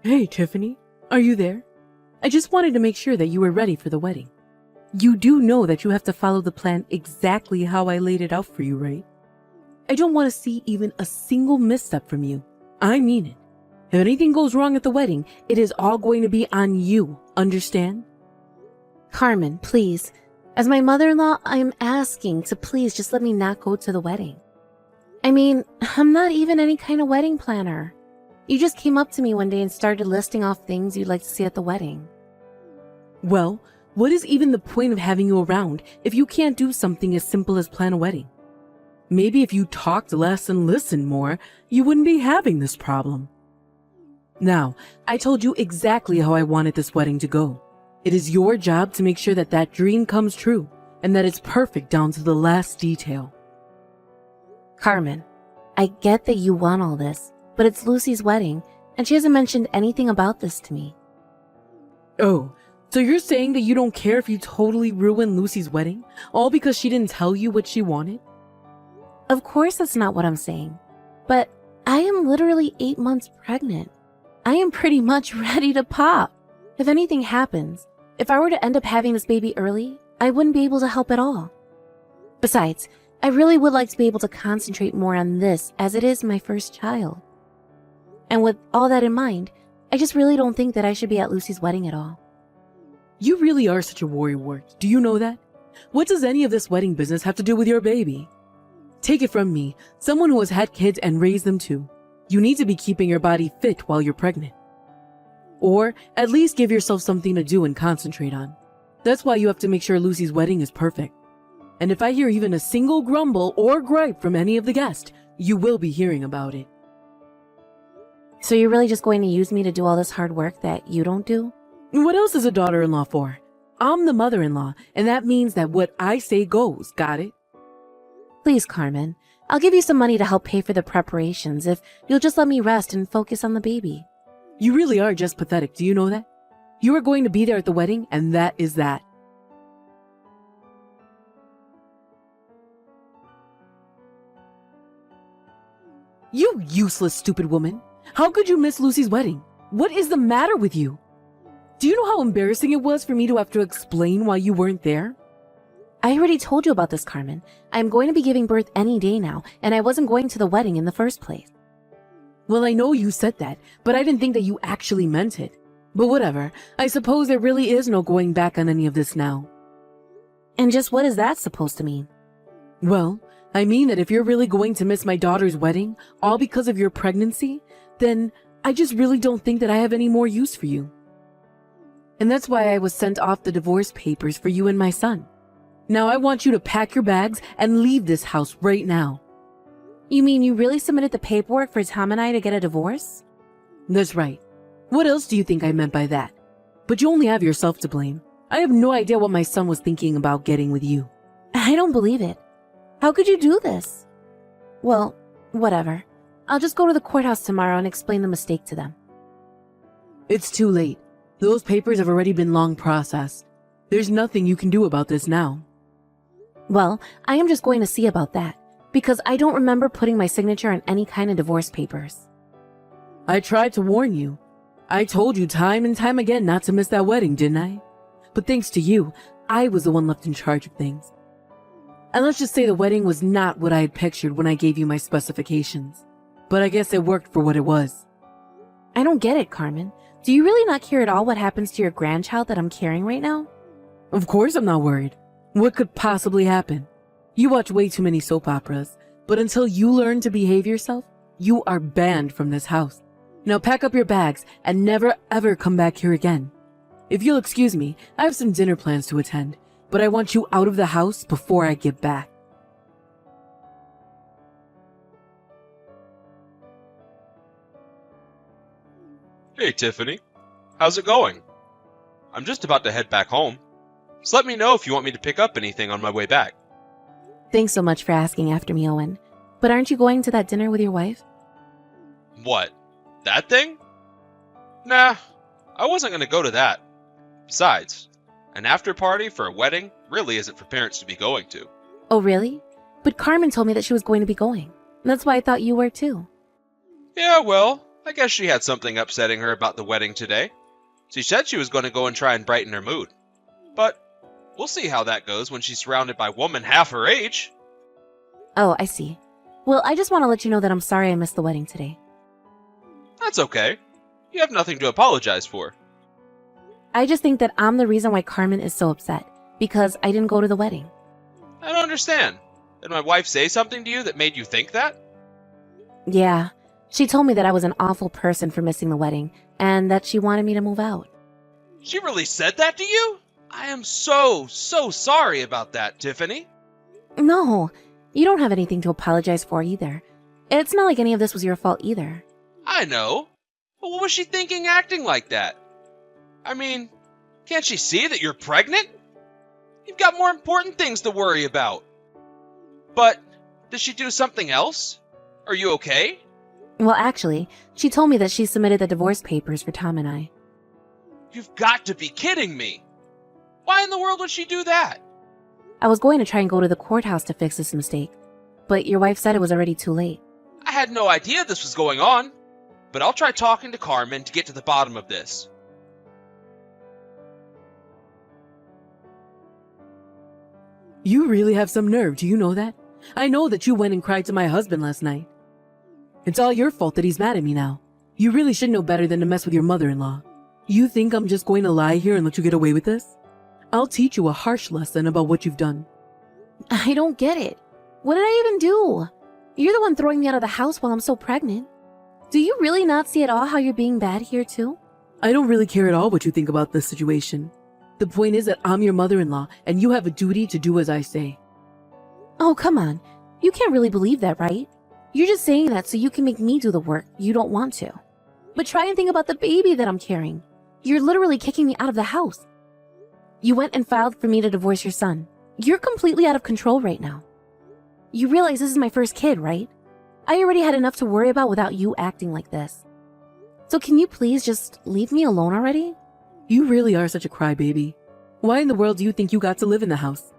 Hey, Tiffany, are you there? I just wanted to make sure that you were ready for the wedding. You do know that you have to follow the plan exactly how I laid it out for you, right? I don't want to see even a single misstep from you. I mean it. If anything goes wrong at the wedding, it is all going to be on you, understand? Carmen, please. As my mother-in-law, I am asking to please just let me not go to the wedding. I mean, I'm not even any kind of wedding planner. You just came up to me one day and started listing off things you'd like to see at the wedding. Well, what is even the point of having you around if you can't do something as simple as plan a wedding? Maybe if you talked less and listened more, you wouldn't be having this problem. Now, I told you exactly how I wanted this wedding to go. It is your job to make sure that that dream comes true and that it's perfect down to the last detail. Carmen, I get that you want all this, but it's Lucy's wedding, and she hasn't mentioned anything about this to me. Oh, so you're saying that you don't care if you totally ruin Lucy's wedding, all because she didn't tell you what she wanted? Of course that's not what I'm saying, but I am literally 8 months pregnant. I am pretty much ready to pop. If anything happens, if I were to end up having this baby early, I wouldn't be able to help at all. Besides, I really would like to be able to concentrate more on this as it is my first child. And with all that in mind, I just really don't think that I should be at Lucy's wedding at all. You really are such a worrywart. Do you know that? What does any of this wedding business have to do with your baby? Take it from me, someone who has had kids and raised them too. You need to be keeping your body fit while you're pregnant. Or at least give yourself something to do and concentrate on. That's why you have to make sure Lucy's wedding is perfect. And if I hear even a single grumble or gripe from any of the guests, you will be hearing about it. So you're really just going to use me to do all this hard work that you don't do? What else is a daughter-in-law for? I'm the mother-in-law, and that means that what I say goes, got it? Please, Carmen, I'll give you some money to help pay for the preparations if you'll just let me rest and focus on the baby. You really are just pathetic, do you know that? You are going to be there at the wedding, and that is that. You useless, stupid woman. How could you miss Lucy's wedding? What is the matter with you? Do you know how embarrassing it was for me to have to explain why you weren't there? I already told you about this, Carmen. I'm going to be giving birth any day now, and I wasn't going to the wedding in the first place. Well, I know you said that, but I didn't think that you actually meant it. But whatever, I suppose there really is no going back on any of this now. And just what is that supposed to mean? Well, I mean that if you're really going to miss my daughter's wedding, all because of your pregnancy, then I just really don't think that I have any more use for you. And that's why I was sent off the divorce papers for you and my son. Now I want you to pack your bags and leave this house right now. You mean you really submitted the paperwork for Tom and I to get a divorce? That's right. What else do you think I meant by that? But you only have yourself to blame. I have no idea what my son was thinking about getting with you. I don't believe it. How could you do this? Well, whatever. I'll just go to the courthouse tomorrow and explain the mistake to them. It's too late. Those papers have already been long processed. There's nothing you can do about this now. Well, I am just going to see about that, because I don't remember putting my signature on any kind of divorce papers. I tried to warn you. I told you time and time again not to miss that wedding, didn't I? But thanks to you, I was the one left in charge of things. And let's just say the wedding was not what I had pictured when I gave you my specifications. But I guess it worked for what it was. I don't get it, Carmen. Do you really not care at all what happens to your grandchild that I'm carrying right now? Of course I'm not worried. What could possibly happen? You watch way too many soap operas, but until you learn to behave yourself, you are banned from this house. Now pack up your bags and never ever come back here again. If you'll excuse me, I have some dinner plans to attend, but I want you out of the house before I get back. Hey, Tiffany. How's it going? I'm just about to head back home. Just let me know if you want me to pick up anything on my way back. Thanks so much for asking after me, Owen. But aren't you going to that dinner with your wife? What? That thing? Nah, I wasn't going to go to that. Besides, an after party for a wedding really isn't for parents to be going to. Oh, really? But Carmen told me that she was going to be going. That's why I thought you were too. Yeah, well, I guess she had something upsetting her about the wedding today. She said she was going to go and try and brighten her mood. But we'll see how that goes when she's surrounded by women half her age. Oh, I see. Well, I just want to let you know that I'm sorry I missed the wedding today. That's okay. You have nothing to apologize for. I just think that I'm the reason why Carmen is so upset, because I didn't go to the wedding. I don't understand. Did my wife say something to you that made you think that? Yeah, she told me that I was an awful person for missing the wedding, and that she wanted me to move out. She really said that to you? I am so sorry about that, Tiffany. No, you don't have anything to apologize for either. It's not like any of this was your fault either. I know. But what was she thinking acting like that? I mean, can't she see that you're pregnant? You've got more important things to worry about. But, did she do something else? Are you okay? Well, actually, she told me that she submitted the divorce papers for Tom and I. You've got to be kidding me. Why in the world would she do that? I was going to try and go to the courthouse to fix this mistake, but your wife said it was already too late. I had no idea this was going on. But I'll try talking to Carmen to get to the bottom of this. You really have some nerve, do you know that? I know that you went and cried to my husband last night. It's all your fault that he's mad at me now. You really should know better than to mess with your mother-in-law. You think I'm just going to lie here and let you get away with this? I'll teach you a harsh lesson about what you've done. I don't get it. What did I even do? You're the one throwing me out of the house while I'm so pregnant. Do you really not see at all how you're being bad here too? I don't really care at all what you think about this situation. The point is that I'm your mother-in-law and you have a duty to do as I say. Oh, come on. You can't really believe that, right? You're just saying that so you can make me do the work you don't want to. But try and think about the baby that I'm carrying. You're literally kicking me out of the house. You went and filed for me to divorce your son. You're completely out of control right now. You realize this is my first kid, right? I already had enough to worry about without you acting like this. So can you please just leave me alone already? You really are such a crybaby. Why in the world do you think you got to live in the house?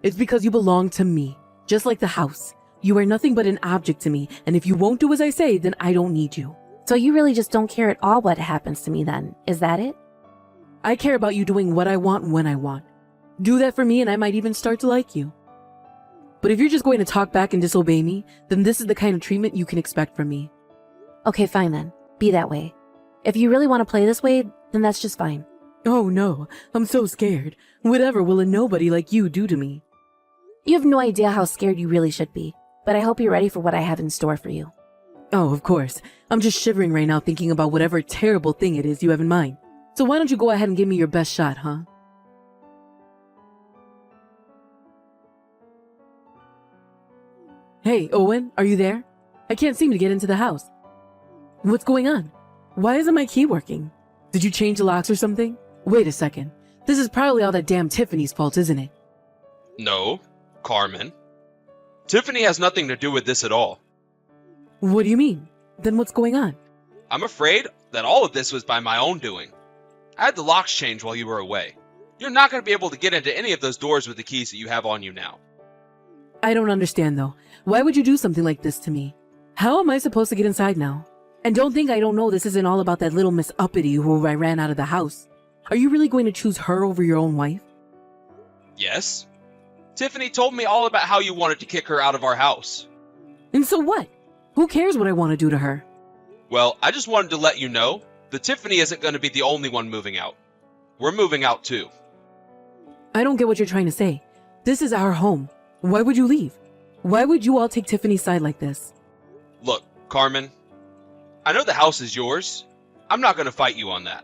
It's because you belong to me, just like the house. You are nothing but an object to me, and if you won't do as I say, then I don't need you. So you really just don't care at all what happens to me then, is that it? I care about you doing what I want when I want. Do that for me and I might even start to like you. But if you're just going to talk back and disobey me, then this is the kind of treatment you can expect from me. Okay, fine then. Be that way. If you really want to play this way, then that's just fine. Oh no, I'm so scared. Whatever will a nobody like you do to me? You have no idea how scared you really should be, but I hope you're ready for what I have in store for you. Oh, of course. I'm just shivering right now thinking about whatever terrible thing it is you have in mind. So why don't you go ahead and give me your best shot, huh? Hey, Owen, are you there? I can't seem to get into the house. What's going on? Why isn't my key working? Did you change the locks or something? Wait a second. This is probably all that damn Tiffany's fault, isn't it? No, Carmen. Tiffany has nothing to do with this at all. What do you mean? Then what's going on? I'm afraid that all of this was by my own doing. I had the locks changed while you were away. You're not going to be able to get into any of those doors with the keys that you have on you now. I don't understand though. Why would you do something like this to me? How am I supposed to get inside now? And don't think I don't know this isn't all about that little Miss Uppity who I ran out of the house. Are you really going to choose her over your own wife? Yes. Tiffany told me all about how you wanted to kick her out of our house. And so what? Who cares what I want to do to her? Well, I just wanted to let you know that Tiffany isn't going to be the only one moving out. We're moving out too. I don't get what you're trying to say. This is our home. Why would you leave? Why would you all take Tiffany's side like this? Look, Carmen, I know the house is yours. I'm not going to fight you on that.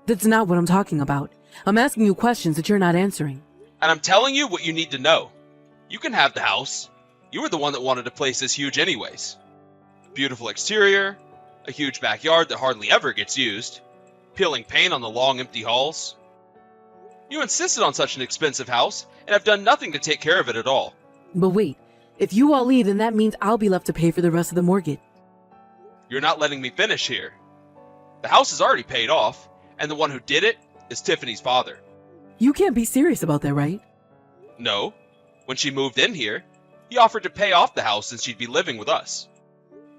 That's not what I'm talking about. I'm asking you questions that you're not answering. And I'm telling you what you need to know. You can have the house. You were the one that wanted a place this huge anyways. A beautiful exterior, a huge backyard that hardly ever gets used, peeling paint on the long empty halls. You insisted on such an expensive house, and have done nothing to take care of it at all. But wait, if you all leave, then that means I'll be left to pay for the rest of the mortgage. You're not letting me finish here. The house is already paid off, and the one who did it is Tiffany's father. You can't be serious about that, right? No. When she moved in here, he offered to pay off the house and she'd be living with us.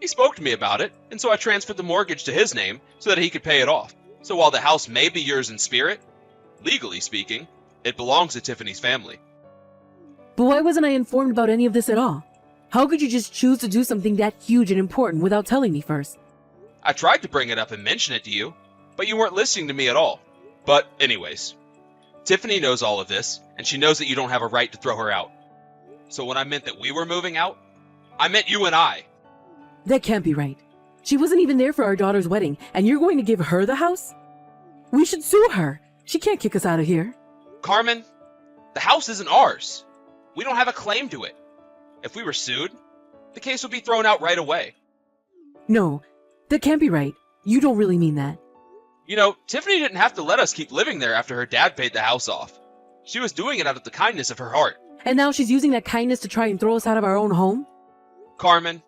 He spoke to me about it, and so I transferred the mortgage to his name so that he could pay it off. So while the house may be yours in spirit, legally speaking, it belongs to Tiffany's family. But why wasn't I informed about any of this at all? How could you just choose to do something that huge and important without telling me first? I tried to bring it up and mention it to you, but you weren't listening to me at all. But anyways, Tiffany knows all of this, and she knows that you don't have a right to throw her out. So when I meant that we were moving out, I meant you and I. That can't be right. She wasn't even there for our daughter's wedding, and you're going to give her the house? We should sue her. She can't kick us out of here. Carmen, the house isn't ours. We don't have a claim to it. If we were sued, the case would be thrown out right away. No, that can't be right. You don't really mean that. You know, Tiffany didn't have to let us keep living there after her dad paid the house off. She was doing it out of the kindness of her heart. And now she's using that kindness to try and throw us out of our own home? Carmen,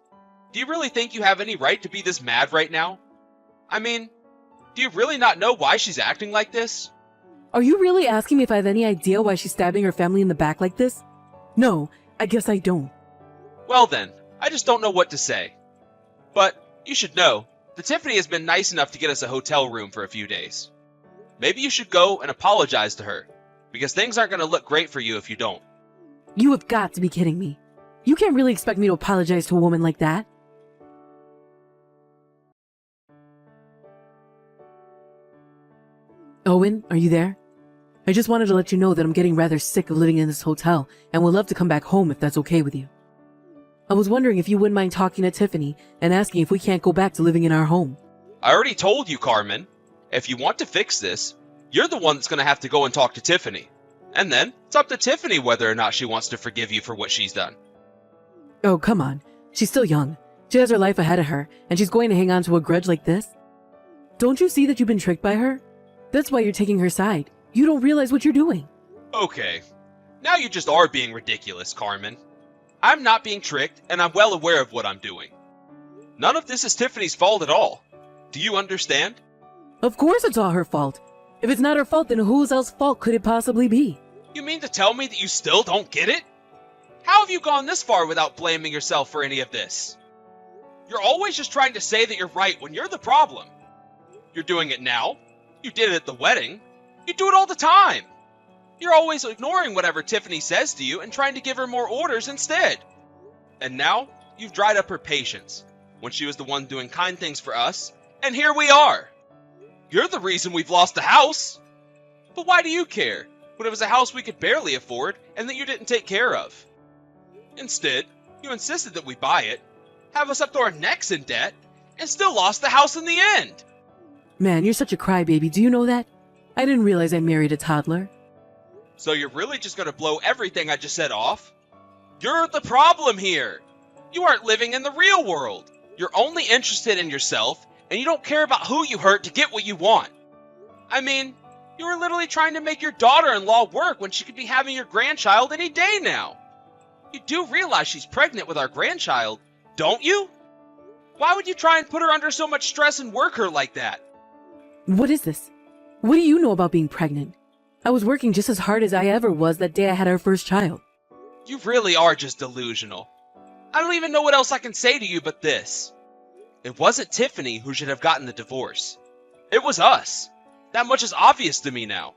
do you really think you have any right to be this mad right now? I mean, do you really not know why she's acting like this? Are you really asking me if I have any idea why she's stabbing her family in the back like this? No, I guess I don't. Well then, I just don't know what to say. But you should know that Tiffany has been nice enough to get us a hotel room for a few days. Maybe you should go and apologize to her, because things aren't going to look great for you if you don't. You have got to be kidding me. You can't really expect me to apologize to a woman like that. Owen, are you there? I just wanted to let you know that I'm getting rather sick of living in this hotel and would love to come back home if that's okay with you. I was wondering if you wouldn't mind talking to Tiffany and asking if we can't go back to living in our home. I already told you, Carmen. If you want to fix this, you're the one that's going to have to go and talk to Tiffany. And then, it's up to Tiffany whether or not she wants to forgive you for what she's done. Oh, come on. She's still young. She has her life ahead of her, and she's going to hang on to a grudge like this? Don't you see that you've been tricked by her? That's why you're taking her side. You don't realize what you're doing. Okay. Now you just are being ridiculous, Carmen. I'm not being tricked, and I'm well aware of what I'm doing. None of this is Tiffany's fault at all. Do you understand? Of course it's all her fault. If it's not her fault, then whose else's fault could it possibly be? You mean to tell me that you still don't get it? How have you gone this far without blaming yourself for any of this? You're always just trying to say that you're right when you're the problem. You're doing it now. You did it at the wedding. You do it all the time. You're always ignoring whatever Tiffany says to you and trying to give her more orders instead. And now, you've dried up her patience when she was the one doing kind things for us, and here we are. You're the reason we've lost the house. But why do you care when it was a house we could barely afford and that you didn't take care of? Instead, you insisted that we buy it, have us up to our necks in debt, and still lost the house in the end. Man, you're such a crybaby. Do you know that? I didn't realize I married a toddler. So you're really just going to blow everything I just said off? You're the problem here. You aren't living in the real world. You're only interested in yourself, and you don't care about who you hurt to get what you want. I mean, you were literally trying to make your daughter-in-law work when she could be having your grandchild any day now. You do realize she's pregnant with our grandchild, don't you? Why would you try and put her under so much stress and work her like that? What is this? What do you know about being pregnant? I was working just as hard as I ever was that day I had our first child. You really are just delusional. I don't even know what else I can say to you but this. It wasn't Tiffany who should have gotten the divorce. It was us. That much is obvious to me now.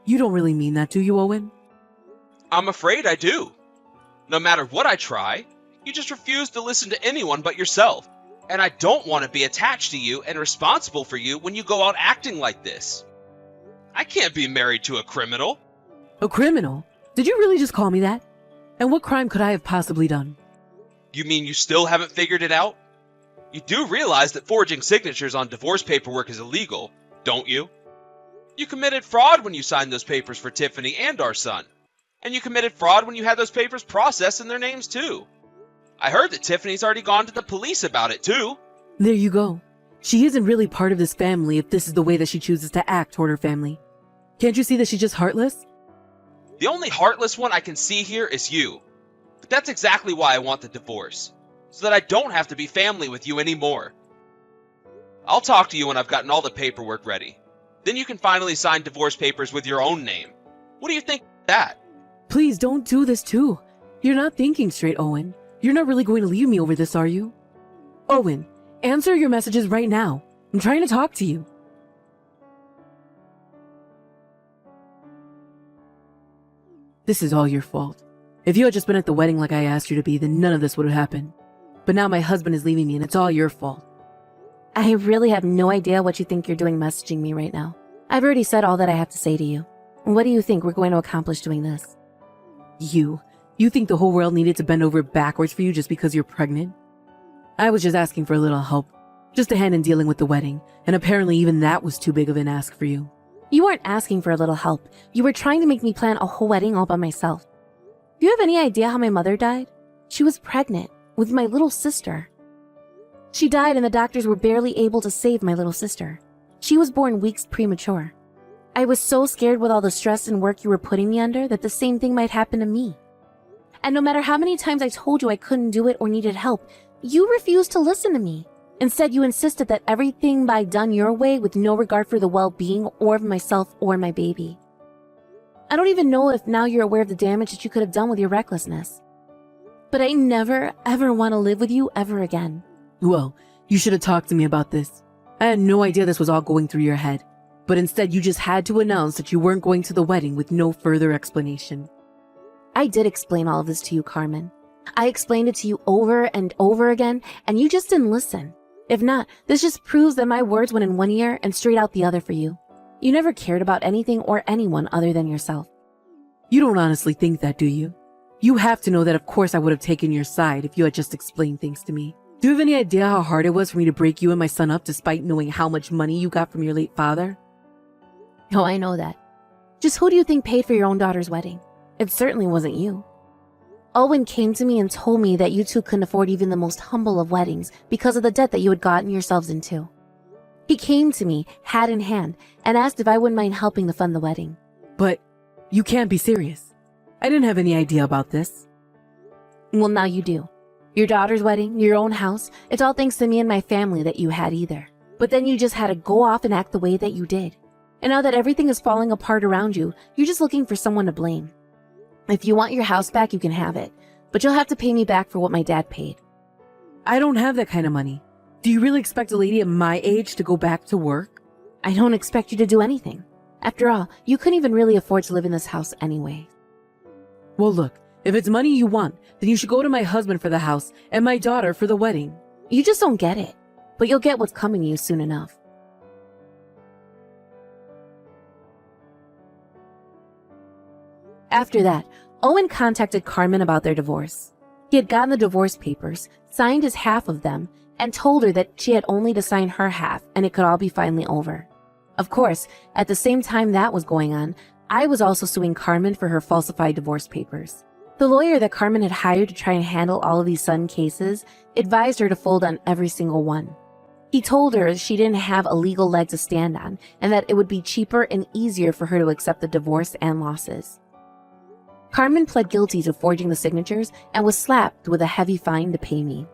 You don't really mean that, do you, Owen? I'm afraid I do. No matter what I try, you just refuse to listen to anyone but yourself. And I don't want to be attached to you and responsible for you when you go out acting like this. I can't be married to a criminal. A criminal? Did you really just call me that? And what crime could I have possibly done? You mean you still haven't figured it out? You do realize that forging signatures on divorce paperwork is illegal, don't you? You committed fraud when you signed those papers for Tiffany and our son. And you committed fraud when you had those papers processed in their names too. I heard that Tiffany's already gone to the police about it too. There you go. She isn't really part of this family if this is the way that she chooses to act toward her family. Can't you see that she's just heartless? The only heartless one I can see here is you. But that's exactly why I want the divorce. So that I don't have to be family with you anymore. I'll talk to you when I've gotten all the paperwork ready. Then you can finally sign divorce papers with your own name. What do you think of that? Please don't do this too. You're not thinking straight, Owen. You're not really going to leave me over this, are you? Owen, answer your messages right now. I'm trying to talk to you. This is all your fault. If you had just been at the wedding like I asked you to be, then none of this would have happened. But now my husband is leaving me and it's all your fault. I really have no idea what you think you're doing messaging me right now. I've already said all that I have to say to you. What do you think we're going to accomplish doing this? You think the whole world needed to bend over backwards for you just because you're pregnant? I was just asking for a little help. Just a hand in dealing with the wedding, and apparently even that was too big of an ask for you. You weren't asking for a little help. You were trying to make me plan a whole wedding all by myself. Do you have any idea how my mother died? She was pregnant with my little sister. She died and the doctors were barely able to save my little sister. She was born weeks premature. I was so scared with all the stress and work you were putting me under that the same thing might happen to me. And no matter how many times I told you I couldn't do it or needed help, you refused to listen to me. Instead, you insisted that everything be done your way with no regard for the well-being or of myself or my baby. I don't even know if now you're aware of the damage that you could have done with your recklessness. But I never, ever want to live with you ever again. Well, you should have talked to me about this. I had no idea this was all going through your head. But instead, you just had to announce that you weren't going to the wedding with no further explanation. I did explain all of this to you, Carmen. I explained it to you over and over again, and you just didn't listen. If not, this just proves that my words went in one ear and straight out the other for you. You never cared about anything or anyone other than yourself. You don't honestly think that, do you? You have to know that of course I would have taken your side if you had just explained things to me. Do you have any idea how hard it was for me to break you and my son up despite knowing how much money you got from your late father? Oh, I know that. Just who do you think paid for your own daughter's wedding? It certainly wasn't you. Owen came to me and told me that you two couldn't afford even the most humble of weddings because of the debt that you had gotten yourselves into. He came to me, hat in hand, and asked if I wouldn't mind helping to fund the wedding. But you can't be serious. I didn't have any idea about this. Well, now you do. Your daughter's wedding, your own house, it's all thanks to me and my family that you had either. But then you just had to go off and act the way that you did. And now that everything is falling apart around you, you're just looking for someone to blame. If you want your house back, you can have it. But you'll have to pay me back for what my dad paid. I don't have that kind of money. Do you really expect a lady at my age to go back to work? I don't expect you to do anything. After all, you couldn't even really afford to live in this house anyway. Well, look, if it's money you want, then you should go to my husband for the house and my daughter for the wedding. You just don't get it. But you'll get what's coming to you soon enough. After that, Owen contacted Carmen about their divorce. He had gotten the divorce papers, signed his half of them, and told her that she had only to sign her half and it could all be finally over. Of course, at the same time that was going on, I was also suing Carmen for her falsified divorce papers. The lawyer that Carmen had hired to try and handle all of these sudden cases advised her to fold on every single one. He told her she didn't have a legal leg to stand on and that it would be cheaper and easier for her to accept the divorce and losses. Carmen pled guilty to forging the signatures and was slapped with a heavy fine to pay me.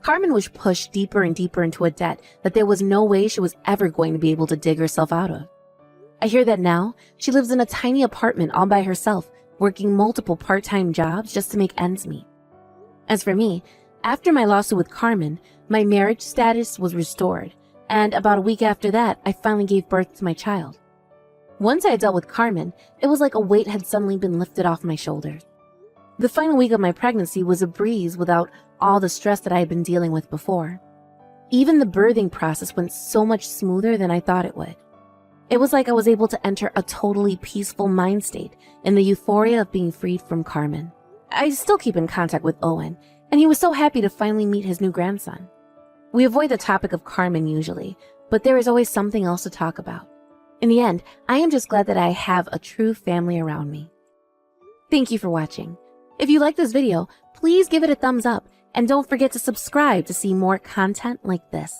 Carmen was pushed deeper and deeper into a debt that there was no way she was ever going to be able to dig herself out of. I hear that now she lives in a tiny apartment all by herself, working multiple part-time jobs just to make ends meet. As for me, after my lawsuit with Carmen, my marriage status was restored, and about a week after that, I finally gave birth to my child. Once I had dealt with Carmen, it was like a weight had suddenly been lifted off my shoulders. The final week of my pregnancy was a breeze without all the stress that I had been dealing with before. Even the birthing process went so much smoother than I thought it would. It was like I was able to enter a totally peaceful mind state in the euphoria of being freed from Carmen. I still keep in contact with Owen, and he was so happy to finally meet his new grandson. We avoid the topic of Carmen usually, but there is always something else to talk about. In the end, I am just glad that I have a true family around me. Thank you for watching. If you like this video, please give it a thumbs up and don't forget to subscribe to see more content like this.